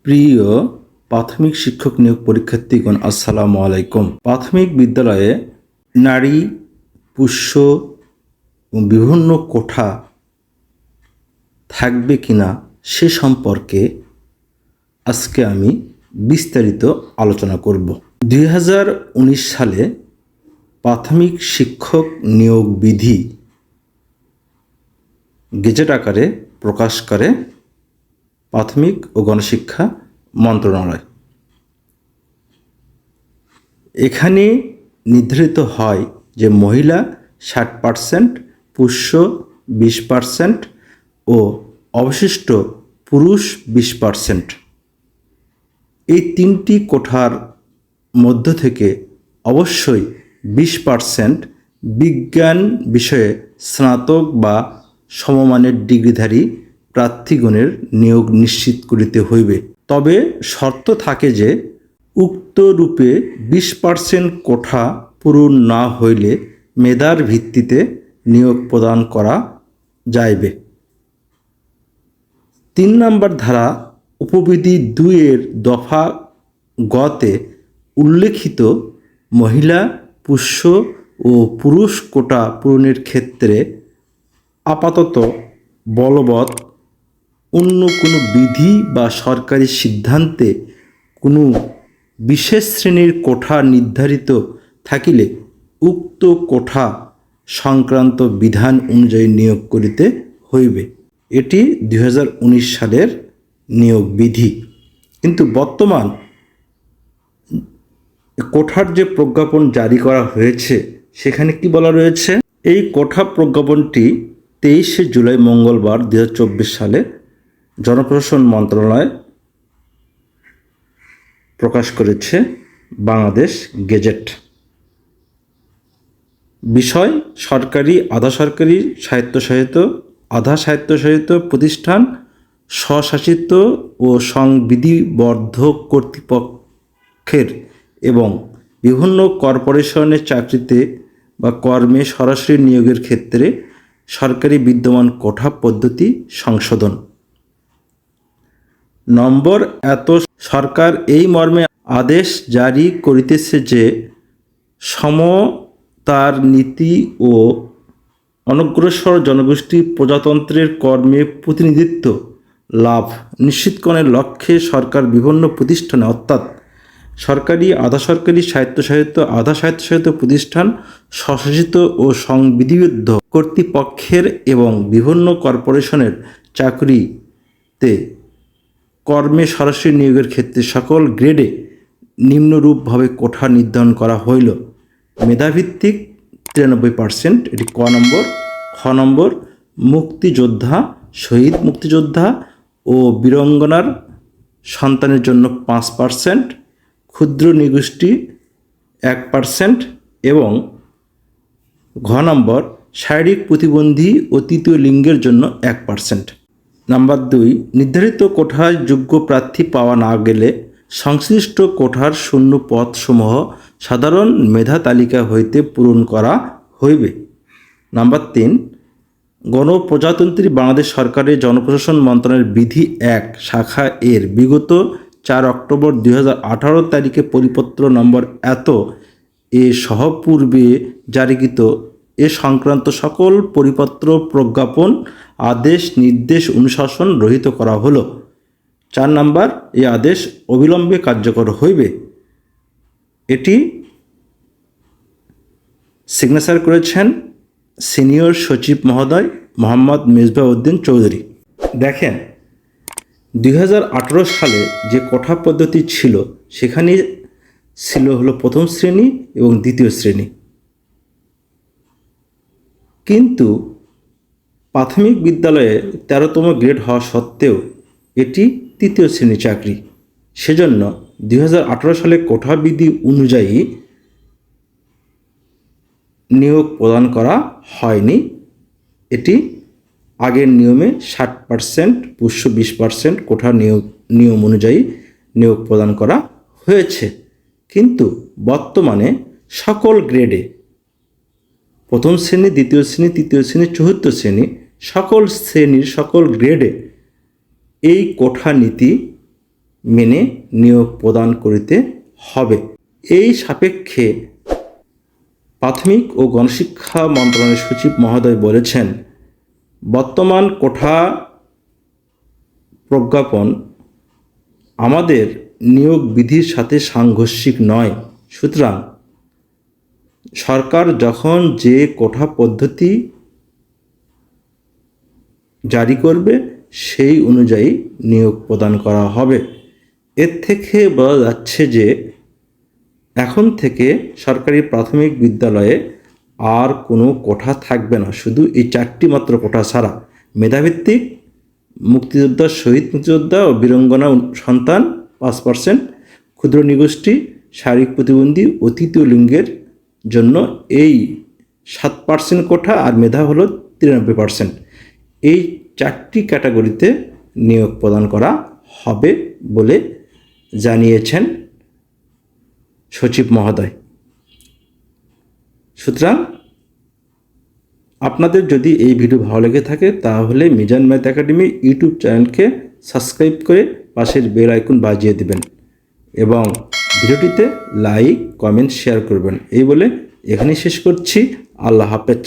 প্রিয় প্রাথমিক শিক্ষক নিয়োগ পরীক্ষার্থীগণ, আসসালামু আলাইকুম। প্রাথমিক বিদ্যালয়ে নারী, পুষ্য এবং বিভিন্ন কোঠা থাকবে কিনা সে সম্পর্কে আজকে আমি বিস্তারিত আলোচনা করব। 2019 সালে প্রাথমিক শিক্ষক নিয়োগ বিধি গেজেট আকারে প্রকাশ করে প্রাথমিক ও গণশিক্ষা মন্ত্রণালয়। এখানে নির্ধারিত হয় যে মহিলা 60%, পুরুষ 20% ও অবশিষ্ট পুরুষ 20%। এই তিনটি কোঠার মধ্য থেকে অবশ্যই 20% বিজ্ঞান বিষয়ে স্নাতক বা সমমানের ডিগ্রিধারী প্রার্থীগণের নিয়োগ নিশ্চিত করিতে হইবে। তবে শর্ত থাকে যে উক্ত রূপে 20% কোঠা পূরণ না হইলে মেধার ভিত্তিতে নিয়োগ প্রদান করা যাইবে। 3 নম্বর ধারা উপবিধি 2 এর দফা গতে উল্লেখিত মহিলা, পুরুষ ও পুরুষ কোটা পূরণের ক্ষেত্রে আপাতত বলবৎ অন্য কোনো বিধি বা সরকারি সিদ্ধান্তে কোনো বিশেষ শ্রেণীর কোঠা নির্ধারিত থাকিলে উক্ত কোঠা সংক্রান্ত বিধান অনুযায়ী নিয়োগ করিতে হইবে। এটি 2019 সালের নিয়োগ বিধি। কিন্তু বর্তমান কোঠার যে প্রজ্ঞাপন জারি করা হয়েছে সেখানে কি বলা রয়েছে? এই কোঠা প্রজ্ঞাপনটি 23শে জুলাই মঙ্গলবার 2024 সালে জনপ্রশাসন মন্ত্রণালয় প্রকাশ করেছে বাংলাদেশ গেজেট। বিষয়: সরকারি, আধা সরকারি, স্বায়ত্তশাসিত, আধা স্বায়ত্তশাসিত প্রতিষ্ঠান, স্বশাসিত ও সংবিধিবদ্ধ কর্তৃপক্ষের এবং বিভিন্ন কর্পোরেশনের চাকরিতে বা কর্মে সরাসরি নিয়োগের ক্ষেত্রে সরকারি বিদ্যমান কোঠা পদ্ধতি সংশোধন। নম্বর এত, সরকার এই মর্মে আদেশ জারি করিতেছে যে সমতার নীতি ও অনগ্রসর জনগোষ্ঠী প্রজাতন্ত্রের কর্মে প্রতিনিধিত্ব লাভ নিশ্চিতকরণের লক্ষ্যে সরকার বিভিন্ন প্রতিষ্ঠানে অর্থাৎ সরকারি, আধা সরকারি, স্বায়ত্তশাসিত, আধা স্বায়ত্তশাসিত প্রতিষ্ঠান, স্বশাসিত ও সংবিধিবদ্ধ কর্তৃপক্ষের এবং বিভিন্ন কর্পোরেশনের চাকরিতে কর্মে সরাসরি নিয়োগের ক্ষেত্রে সকল গ্রেডে নিম্নরূপভাবে কোঠা নির্ধারণ করা হইল। মেধাভিত্তিক 93%, এটি ক নম্বর। খ নম্বর, মুক্তিযোদ্ধা, শহীদ মুক্তিযোদ্ধা ও বীরাঙ্গনার সন্তানের জন্য 5%, ক্ষুদ্র নৃগোষ্ঠী 1% এবং ঘ নম্বর, শারীরিক প্রতিবন্ধী ও তৃতীয় লিঙ্গের জন্য 1%। নাম্বার 2, নির্ধারিত কোঠায় যোগ্য প্রার্থী পাওয়া না গেলে সংশ্লিষ্ট কোঠার শূন্য পদসমূহ সাধারণ মেধা তালিকা হইতে পূরণ করা হইবে। নাম্বার 3, গণপ্রজাতন্ত্রী বাংলাদেশ সরকারের জনপ্রশাসন মন্ত্রণালয়ের বিধি 1 শাখা এর বিগত 4 অক্টোবর 2018 তারিখে পরিপত্র নম্বর এত এ সহ পূর্বে জারিকৃত এ সংক্রান্ত সকল পরিপত্র, প্রজ্ঞাপন, আদেশ, নির্দেশ, অনুশাসন রহিত করা হলো। 4 নম্বর, এই আদেশ অবিলম্বে কার্যকর হইবে। এটি সিগনেচার করেছেন সিনিয়র সচিব মহোদয় মোহাম্মদ মেজবাউদ্দিন চৌধুরী। দেখেন, 2018 সালে যে কোঠা পদ্ধতি ছিল সেখানে ছিল হলো প্রথম শ্রেণী এবং দ্বিতীয় শ্রেণী। কিন্তু প্রাথমিক বিদ্যালয়ে 13তম গ্রেড হওয়া সত্ত্বেও এটি তৃতীয় শ্রেণী চাকরি। সেজন্য 2018 সালে কোঠা বিধি অনুযায়ী নিয়োগ প্রদান করা হয়নি। এটি আগের নিয়মে 60%, পুরুষ 20% কোঠা নিয়ম অনুযায়ী নিয়োগ প্রদান করা হয়েছে। কিন্তু বর্তমানে সকল গ্রেডে, প্রথম শ্রেণী, দ্বিতীয় শ্রেণী, তৃতীয় শ্রেণী, চতুর্থ শ্রেণী, সকল শ্রেণীর সকল গ্রেডে এই কোঠা নীতি মেনে নিয়োগ প্রদান করিতে হবে। এই সাপেক্ষে প্রাথমিক ও গণশিক্ষা মন্ত্রণালয়ের সচিব মহোদয় বলেছেন, বর্তমান কোটা প্রজ্ঞাপন আমাদের নিয়োগ বিধির সাথে সাংঘর্ষিক নয়। সুতরাং সরকার যখন যে কোটা পদ্ধতি জারি করবে সেই অনুযায়ী নিয়োগ প্রদান করা হবে। এর থেকে বলা যাচ্ছে যে এখন থেকে সরকারি প্রাথমিক বিদ্যালয়ে আর কোনো কোটা থাকবে না, শুধু এই 4টি মাত্র কোটা ছাড়া। মেধাভিত্তিক, মুক্তিযোদ্ধা, শহীদ মুক্তিযোদ্ধা ও বীরাঙ্গনা সন্তান 5%, ক্ষুদ্র নৃগোষ্ঠী, শারীরিক প্রতিবন্ধী ও তৃতীয় লিঙ্গের জন্য এই 7% কোটা, আর মেধা হলো 93%। এই 4টি ক্যাটাগরিতে নিয়োগ প্রদান করা হবে বলে জানিয়েছেন সচিব মহোদয়। সুতরাং আপনাদের যদি এই ভিডিও ভালো লেগে থাকে তাহলে মিজান ম্যাথ একাডেমি ইউটিউব চ্যানেলকে সাবস্ক্রাইব করে পাশের বেল আইকন বাজিয়ে দেবেন এবং ভিডিওটিতে লাইক, কমেন্ট, শেয়ার করবেন। এই বলে এখানেই শেষ করছি। আল্লাহ হাফেজ।